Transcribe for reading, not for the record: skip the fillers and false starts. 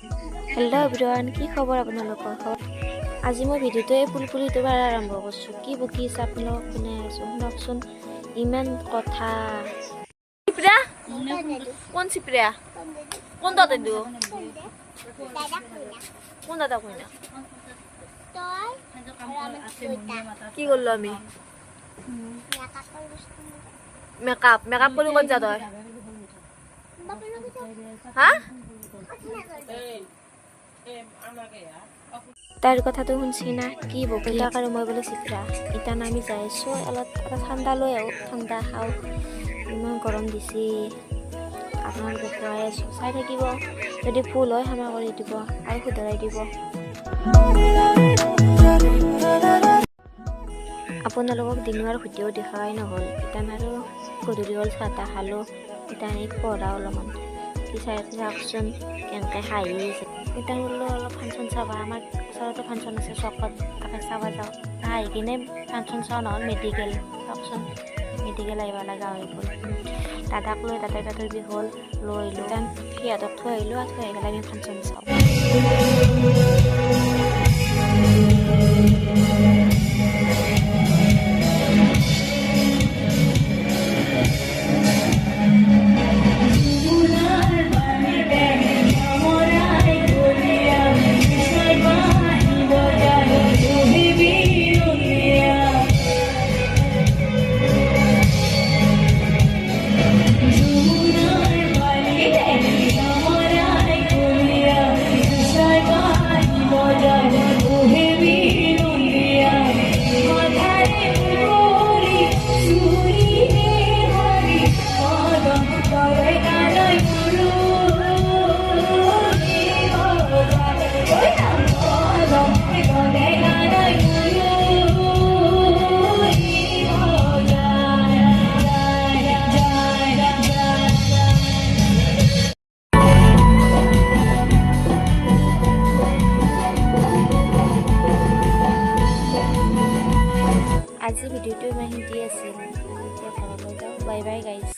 Hello' everyone, কি খবৰ আপোনালোকৰ? আজি মই ভিডিঅ'টো ফুলফুলিটো পৰা আৰম্ভ কৰিছোঁ। কি বকিছে আপোনালোক শুনাই আছোঁ, শুনকচোন। ইমান কথা চিপৰা কোন চিপৰা কোন দাদা দিও কোন দাদা কইনা কি করলো আমি মেকআপ মেকআপ করে কত যা তই হ্যাঁ তার কথা তো শুনছি না কি বকিলা আৰু মই বোলে চিত্ৰা ইটা নামি যাই আছো অলপ ঠাণ্ডা লৈ আহো ঠাণ্ডা খাওঁ ইমান গৰম দিছে আপোনালোকে খুৱাই আছো চাই থাকিব যদি ফুল হয় ক্ষমা কৰি দিব আৰু শুধৰাই দিব আপোনালোকক দিনৰ ভিডিঅ' দেখাই নহ'ল ইটান আৰু গধূলি হ'ল চাহ তাহ খালোঁ ইটান পঢ়া অলপমান কি চাই চাওকচোন কেনেকৈ হাঁহি আছে ইটান বোলো অলপ ফাংচন চাবা আমাৰ ওচৰতে ফাংচন আছে চকত তাকে চাব যাওঁ হাঁহি কিনে ফাংচন চাওঁ নহ'ল মেডিকেল চাওকচোন মেডিকেল আহিব লগা হৈ গ'ল দাদাক লৈ দাদাৰ বিষ হ'ল লৈ আহিলোঁ কাৰণ সিহঁতক থৈ আহিলোঁ আৰু থৈ আহি পেলাই আমি ফাংচন চাওঁ আজি ভিডিঅ'টো ইমান হিন্দি আছিল এতিয়া ঘৰলৈ যাওঁ বাই বাই গাইজ